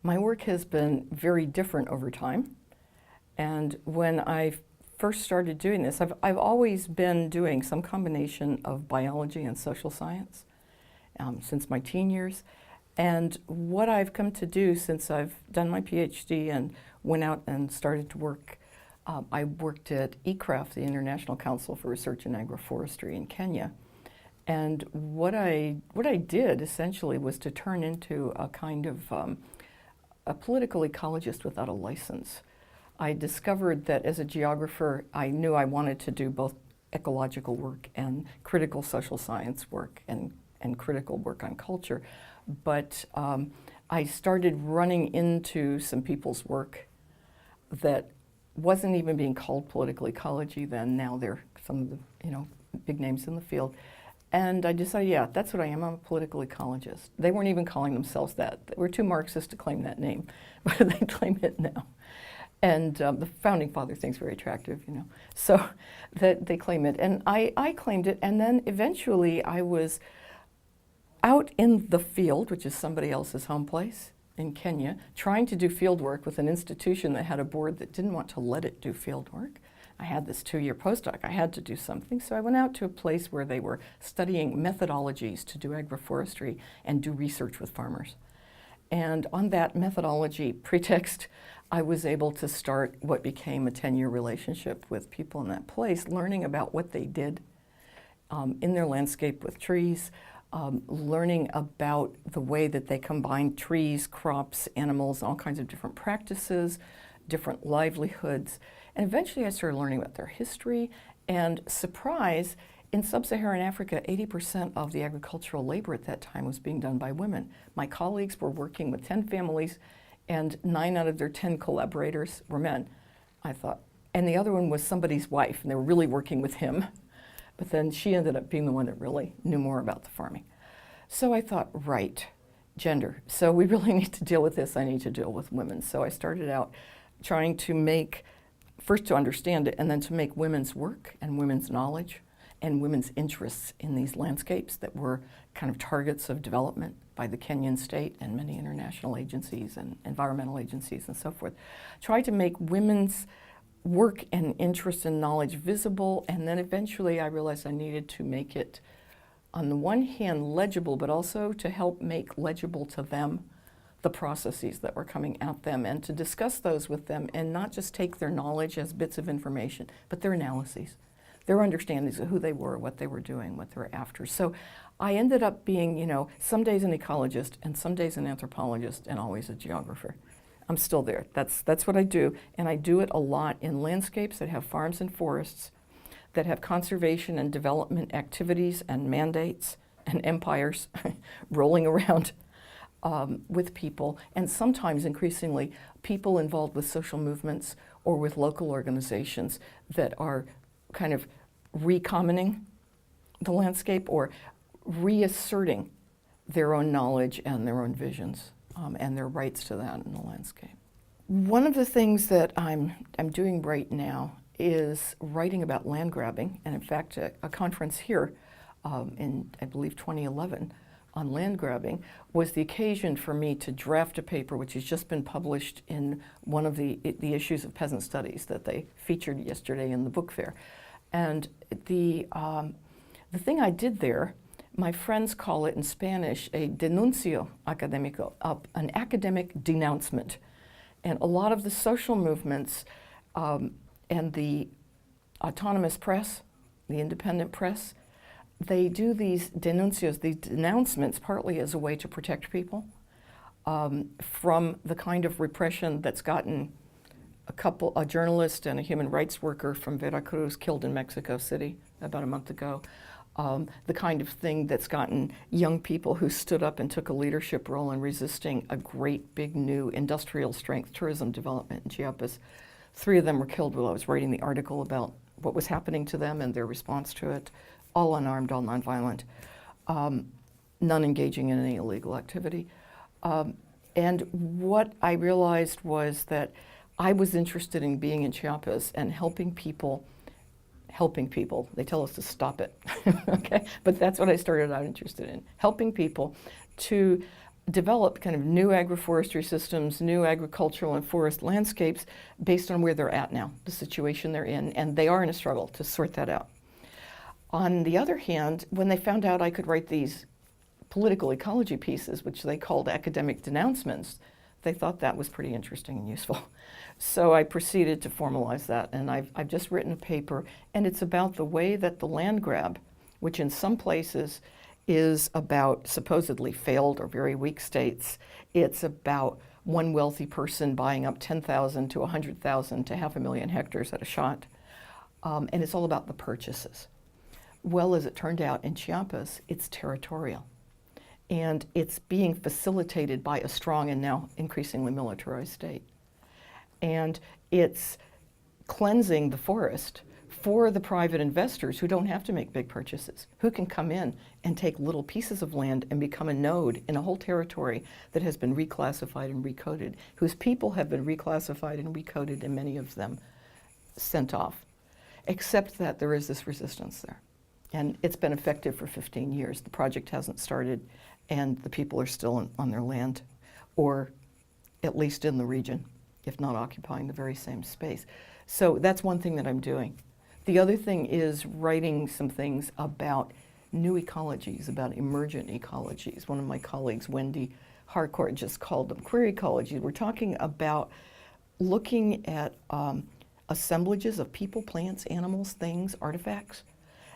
My work has been very different over time. And when I first started doing this, I've always been doing some combination of biology and social science since my teen years. And what I've come to do since I've done my PhD and went out and started to work, I worked at ECRAF, the International Council for Research in Agroforestry in Kenya. And what I did essentially was to turn into a kind of a political ecologist without a license. I discovered that as a geographer, I knew I wanted to do both ecological work and critical social science work and critical work on culture. But I started running into some people's work that wasn't even being called political ecology then. Now they're some of the big names in the field. And I decided, yeah, that's what I am. I'm a political ecologist. They weren't even calling themselves that. They were too Marxist to claim that name, but they claim it now. And the founding father thinks very attractive, so that they claim it. And I claimed it, and then eventually I was out in the field, which is somebody else's home place in Kenya, trying to do field work with an institution that had a board that didn't want to let it do field work. I had this 2-year postdoc. I had to do something, so I went out to a place where they were studying methodologies to do agroforestry and do research with farmers. And on that methodology pretext, I was able to start what became a 10-year relationship with people in that place, learning about what they did in their landscape with trees, learning about the way that they combined trees, crops, animals, all kinds of different practices, different livelihoods. And eventually I started learning about their history, and surprise, in sub-Saharan Africa, 80% of the agricultural labor at that time was being done by women. My colleagues were working with 10 families, and 9 out of their 10 collaborators were men. I thought, and the other one was somebody's wife, and they were really working with him. But then she ended up being the one that really knew more about the farming. So I thought, right, gender. So we really need to deal with this. I need to deal with women. So I started out trying to first to understand it, and then to make women's work and women's knowledge and women's interests in these landscapes that were kind of targets of development by the Kenyan state and many international agencies and environmental agencies and so forth. Try to make women's work and interest and knowledge visible, and then eventually I realized I needed to make it, on the one hand, legible, but also to help make legible to them the processes that were coming at them, and to discuss those with them and not just take their knowledge as bits of information, but their analyses, their understandings of who they were, what they were doing, what they were after. So I ended up being, some days an ecologist and some days an anthropologist and always a geographer. I'm still there. That's what I do, and I do it a lot in landscapes that have farms and forests, that have conservation and development activities and mandates and empires rolling around with people, and sometimes increasingly people involved with social movements or with local organizations that are kind of recommoning the landscape or reasserting their own knowledge and their own visions and their rights to that in the landscape. One of the things that I'm doing right now is writing about land grabbing, and in fact a conference here in, I believe, 2011 on land grabbing was the occasion for me to draft a paper which has just been published in one of the issues of Peasant Studies that they featured yesterday in the book fair. And the thing I did there, my friends call it in Spanish a denuncio académico, an academic denouncement. And a lot of the social movements and the autonomous press, the independent press, they do these denuncios, these denouncements, partly as a way to protect people from the kind of repression that's gotten a journalist and a human rights worker from Veracruz killed in Mexico City about a month ago. The kind of thing that's gotten young people who stood up and took a leadership role in resisting a great big new industrial strength tourism development in Chiapas. 3 of them were killed while I was writing the article about what was happening to them and their response to it. All unarmed, all nonviolent, none engaging in any illegal activity. And what I realized was that I was interested in being in Chiapas and helping people. They tell us to stop it, okay? But that's what I started out interested in, helping people to develop kind of new agroforestry systems, new agricultural and forest landscapes based on where they're at now, the situation they're in, and they are in a struggle to sort that out. On the other hand, when they found out I could write these political ecology pieces, which they called academic denouncements, they thought that was pretty interesting and useful. So I proceeded to formalize that, and I've just written a paper, and it's about the way that the land grab, which in some places is about supposedly failed or very weak states. It's about one wealthy person buying up 10,000 to 100,000 to 500,000 hectares at a shot. And it's all about the purchases. Well, as it turned out in Chiapas, it's territorial. And it's being facilitated by a strong and now increasingly militarized state. And it's cleansing the forest for the private investors who don't have to make big purchases, who can come in and take little pieces of land and become a node in a whole territory that has been reclassified and recoded, whose people have been reclassified and recoded, and many of them sent off. Except that there is this resistance there. And it's been effective for 15 years. The project hasn't started, and the people are still on their land, or at least in the region, if not occupying the very same space. So that's one thing that I'm doing. The other thing is writing some things about new ecologies, about emergent ecologies. One of my colleagues, Wendy Harcourt, just called them queer ecologies. We're talking about looking at assemblages of people, plants, animals, things, artifacts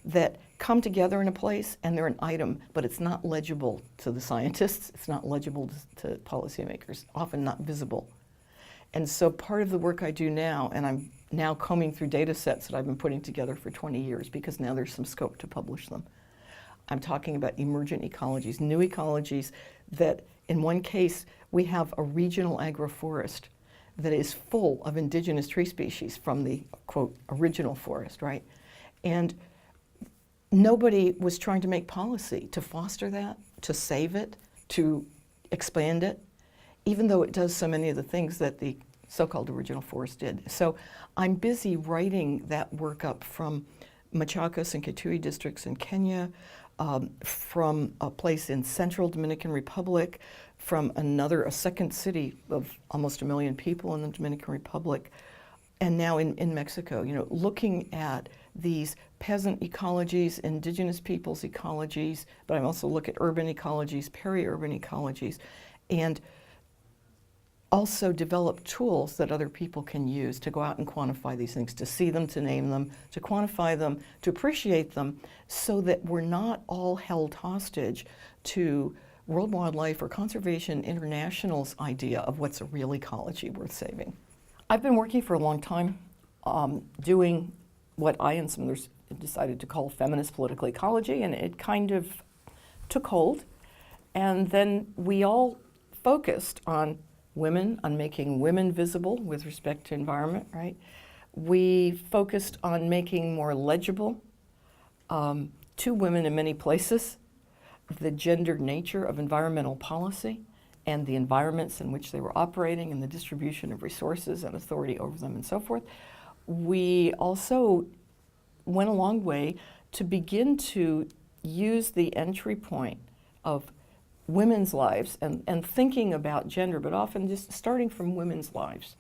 that come together in a place, and they're an item, but it's not legible to the scientists, it's not legible to policymakers, often not visible. And so part of the work I do now, and I'm now combing through data sets that I've been putting together for 20 years because now there's some scope to publish them. I'm talking about emergent ecologies, new ecologies that in one case we have a regional agroforest that is full of indigenous tree species from the, quote, original forest, right? And nobody was trying to make policy to foster that, to save it, to expand it, even though it does so many of the things that the so-called original forest did. So I'm busy writing that work up from Machacos and Kitui districts in Kenya, from a place in central Dominican Republic, from a second city of almost 1 million people in the Dominican Republic, and now in Mexico, you know, looking at these peasant ecologies, indigenous peoples' ecologies, but I also look at urban ecologies, peri-urban ecologies, and also develop tools that other people can use to go out and quantify these things, to see them, to name them, to quantify them, to appreciate them, so that we're not all held hostage to World Wildlife or Conservation International's idea of what's a real ecology worth saving. I've been working for a long time doing what I and some others decided to call feminist political ecology, and it kind of took hold. And then we all focused on women, on making women visible with respect to environment, right? We focused on making more legible to women in many places the gendered nature of environmental policy and the environments in which they were operating and the distribution of resources and authority over them and so forth. We also went a long way to begin to use the entry point of women's lives and thinking about gender, but often just starting from women's lives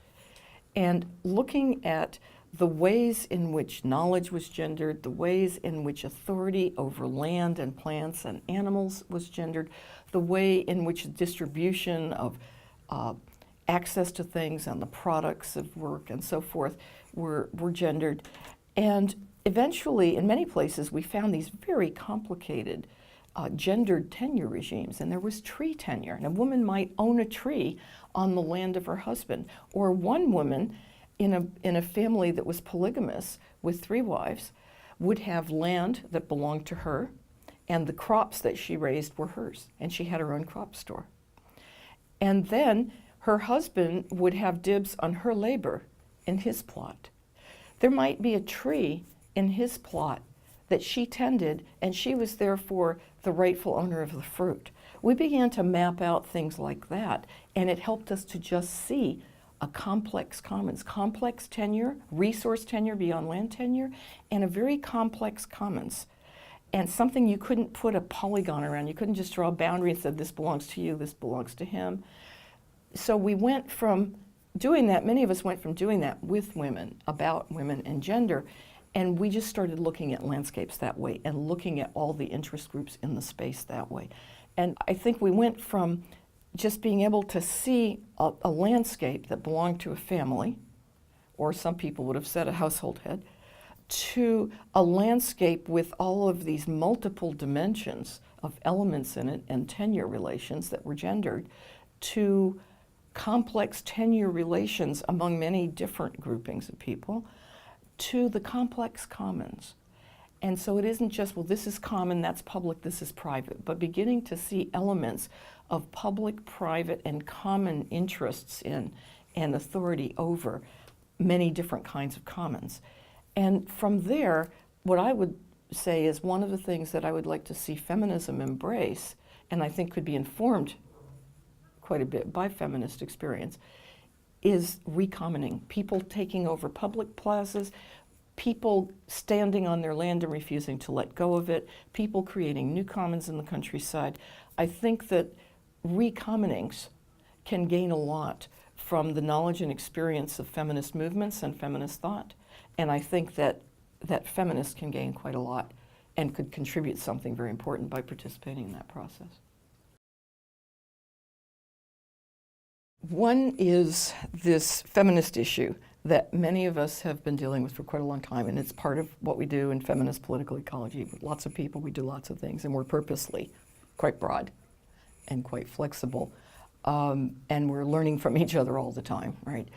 and looking at the ways in which knowledge was gendered, the ways in which authority over land and plants and animals was gendered, the way in which distribution of access to things and the products of work and so forth were gendered. And eventually, in many places, we found these very complicated gendered tenure regimes, and there was tree tenure. And a woman might own a tree on the land of her husband, or one woman in a family that was polygamous with 3 wives would have land that belonged to her, and the crops that she raised were hers, and she had her own crop store. And then her husband would have dibs on her labor in his plot. There might be a tree in his plot that she tended, and she was therefore the rightful owner of the fruit. We began to map out things like that, and it helped us to just see a complex commons, complex tenure, resource tenure beyond land tenure, and a very complex commons. and something you couldn't put a polygon around. You couldn't just draw a boundary and say, this belongs to you, this belongs to him. So we went from doing that, many of us went from doing that with women, about women and gender, and we just started looking at landscapes that way and looking at all the interest groups in the space that way. And I think we went from just being able to see a landscape that belonged to a family, or some people would have said a household head, to a landscape with all of these multiple dimensions of elements in it and tenure relations that were gendered, to complex tenure relations among many different groupings of people, to the complex commons. And so it isn't just, well, this is common, that's public, this is private, but beginning to see elements of public, private, and common interests in and authority over many different kinds of commons. And from there, what I would say is one of the things that I would like to see feminism embrace, and I think could be informed quite a bit by feminist experience, is recommoning. People taking over public plazas, people standing on their land and refusing to let go of it, people creating new commons in the countryside. I think that recommonings can gain a lot from the knowledge and experience of feminist movements and feminist thought. And I think that feminists can gain quite a lot and could contribute something very important by participating in that process. One is this feminist issue that many of us have been dealing with for quite a long time, and it's part of what we do in feminist political ecology. With lots of people, we do lots of things, and we're purposely quite broad and quite flexible, and we're learning from each other all the time, right?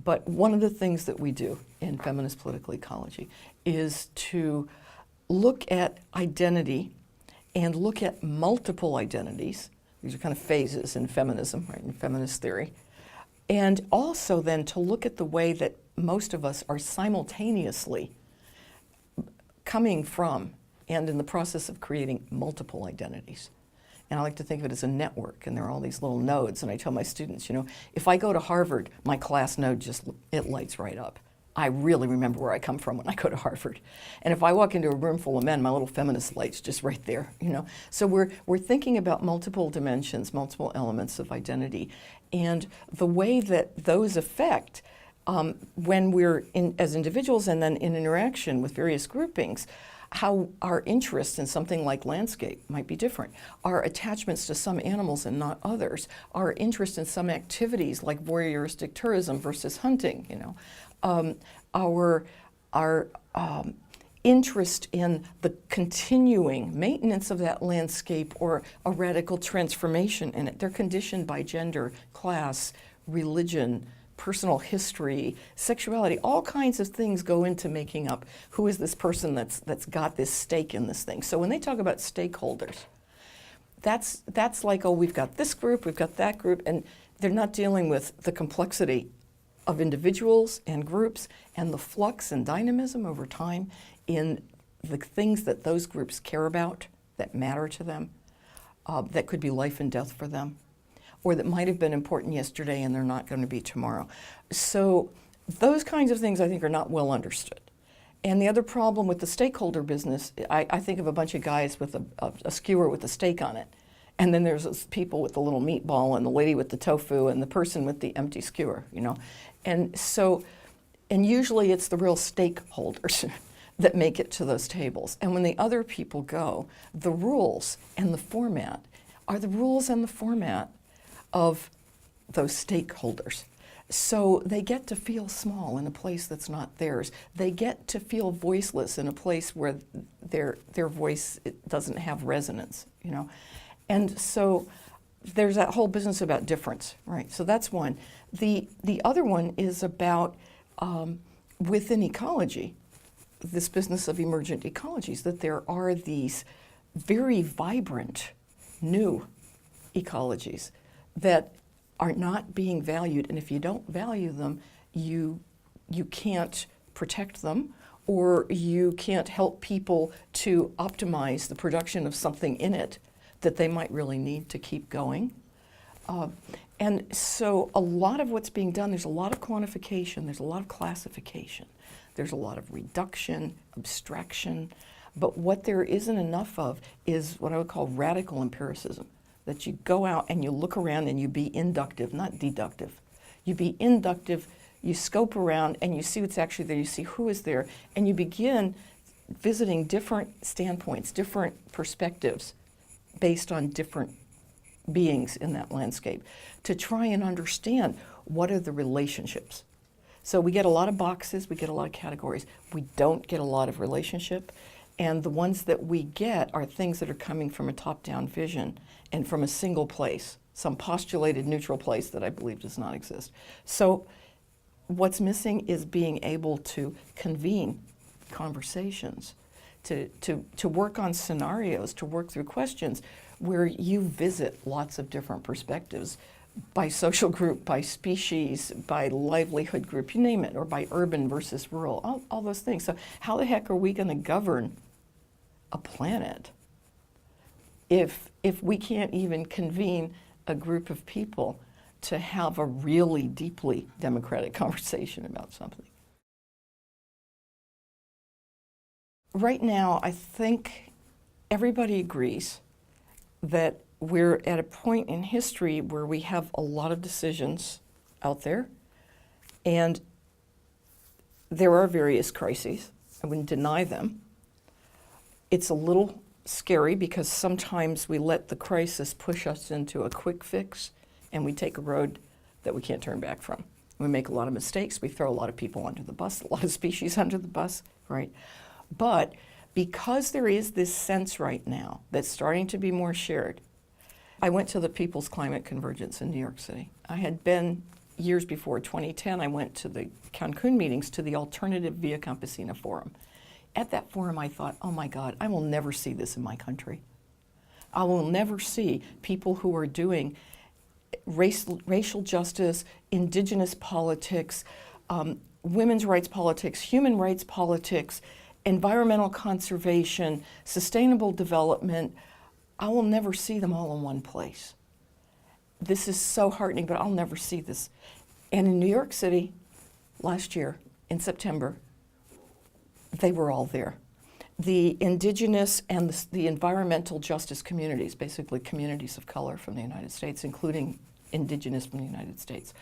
But one of the things that we do in feminist political ecology is to look at identity and look at multiple identities. These are kind of phases in feminism, right, in feminist theory. And also then to look at the way that most of us are simultaneously coming from and in the process of creating multiple identities. And I like to think of it as a network, and there are all these little nodes. And I tell my students, you know, if I go to Harvard, my class node it lights right up. I really remember where I come from when I go to Harvard. And if I walk into a room full of men, my little feminist light's just right there, you know. So we're thinking about multiple dimensions, multiple elements of identity, and the way that those affect when we're as individuals and then in interaction with various groupings, how our interests in something like landscape might be different. Our attachments to some animals and not others. Our interest in some activities like voyeuristic tourism versus hunting, you know. Our interest in the continuing maintenance of that landscape or a radical transformation in it. They're conditioned by gender, class, religion, personal history, sexuality. All kinds of things go into making up who is this person that's got this stake in this thing. So when they talk about stakeholders, that's like, oh, we've got this group, we've got that group, and they're not dealing with the complexity of individuals and groups and the flux and dynamism over time in the things that those groups care about, that matter to them, that could be life and death for them, or that might have been important yesterday and they're not going to be tomorrow. So those kinds of things I think are not well understood. And the other problem with the stakeholder business, I think of a bunch of guys with a skewer with a steak on it. And then there's those people with the little meatball and the lady with the tofu and the person with the empty skewer, you know. And so, and usually it's the real stakeholders that make it to those tables. And when the other people go, the rules and the format are the rules and the format of those stakeholders. So they get to feel small in a place that's not theirs. They get to feel voiceless in a place where their voice doesn't have resonance, you know. And so there's that whole business about difference, right? So that's one. The other one is about within ecology, this business of emergent ecologies, that there are these very vibrant new ecologies that are not being valued, and if you don't value them, you can't protect them, or you can't help people to optimize the production of something in it that they might really need to keep going. And so a lot of what's being done, there's a lot of quantification, there's a lot of classification, there's a lot of reduction, abstraction, But what there isn't enough of is what I would call radical empiricism, that you go out and you look around and you be inductive, not deductive. You be inductive, you scope around and you see what's actually there, you see who is there, and you begin visiting different standpoints, different perspectives based on different beings in that landscape to try and understand what are the relationships. So we get a lot of boxes, we get a lot of categories. We don't get a lot of relationship, and the ones that we get are things that are coming from a top-down vision and from a single place, some postulated neutral place that I believe does not exist. So what's missing is being able to convene conversations, to work on scenarios, to work through questions where you visit lots of different perspectives by social group, by species, by livelihood group, you name it, or by urban versus rural, all those things. So how the heck are we going to govern a planet if we can't even convene a group of people to have a really deeply democratic conversation about something? Right now, I think everybody agrees that we're at a point in history where we have a lot of decisions out there, and there are various crises. I wouldn't deny them. It's a little scary because sometimes we let the crisis push us into a quick fix, and we take a road that we can't turn back from. We make a lot of mistakes. We throw a lot of people under the bus, a lot of species under the bus, right? But because there is this sense right now that's starting to be more shared, I went to the People's Climate Convergence in New York City. I had been years before 2010, I went to the Cancun meetings to the Alternative Via Campesina Forum. At that forum, I thought, oh my God, I will never see this in my country. I will never see people who are doing racial justice, indigenous politics, women's rights politics, human rights politics, environmental conservation, sustainable development. I will never see them all in one place. This is so heartening, but I'll never see this. And in New York City last year, in September, they were all there. The indigenous and the environmental justice communities, basically communities of color from the United States, including indigenous from the United States,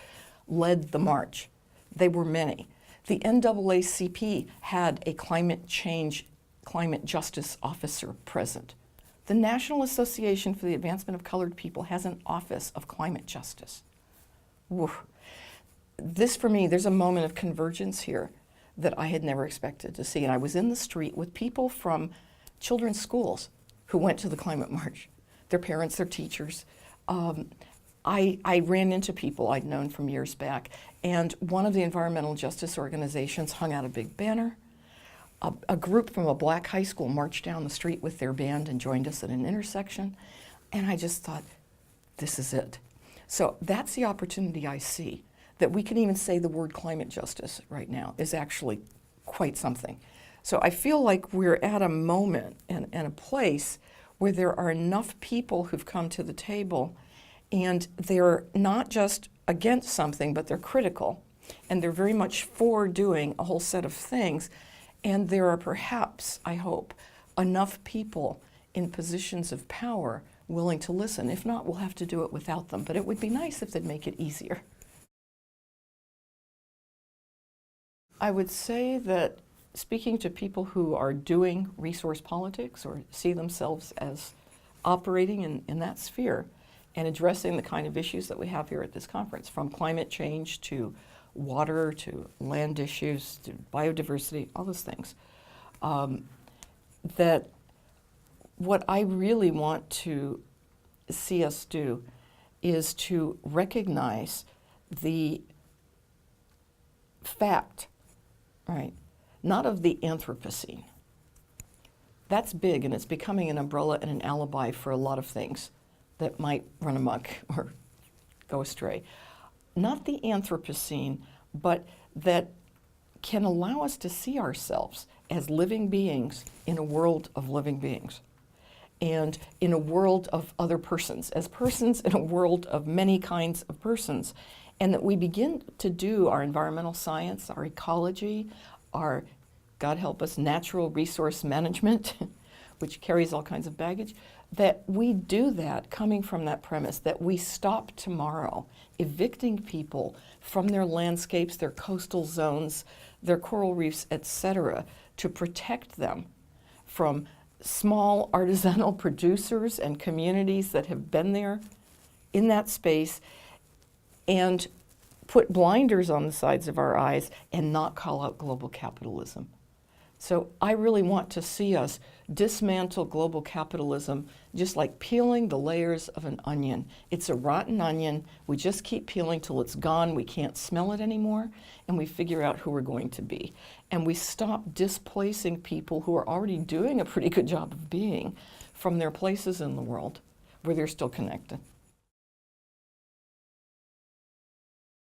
led the march. They were many. The NAACP had a climate justice officer present. The National Association for the Advancement of Colored People has an office of climate justice. Woo. This, for me, there's a moment of convergence here that I had never expected to see. And I was in the street with people from children's schools who went to the climate march, their parents, their teachers. I ran into people I'd known from years back, and one of the environmental justice organizations hung out a big banner. A group from a black high school marched down the street with their band and joined us at an intersection, and I just thought, this is it. So that's the opportunity I see, that we can even say the word climate justice right now is actually quite something. So I feel like we're at a moment and a place where there are enough people who've come to the table, and they're not just against something, but they're critical, and they're very much for doing a whole set of things. And there are perhaps, I hope, enough people in positions of power willing to listen. If not, we'll have to do it without them. But it would be nice if they'd make it easier. I would say that speaking to people who are doing resource politics or see themselves as operating in that sphere and addressing the kind of issues that we have here at this conference, from climate change to water to land issues to biodiversity, all those things, that what I really want to see us do is to recognize the fact, right, not of the Anthropocene. That's big, and it's becoming an umbrella and an alibi for a lot of things that might run amok or go astray. Not the Anthropocene, but that can allow us to see ourselves as living beings in a world of living beings, and in a world of other persons, as persons in a world of many kinds of persons, and that we begin to do our environmental science, our ecology, our God help us, natural resource management, which carries all kinds of baggage, that we do that coming from that premise that we stop tomorrow evicting people from their landscapes, their coastal zones, their coral reefs, etc., to protect them from small artisanal producers and communities that have been there in that space, and put blinders on the sides of our eyes and not call out global capitalism. So I really want to see us dismantle global capitalism just like peeling the layers of an onion. It's a rotten onion. We just keep peeling till it's gone. We can't smell it anymore, and we figure out who we're going to be. And we stop displacing people who are already doing a pretty good job of being from their places in the world where they're still connected.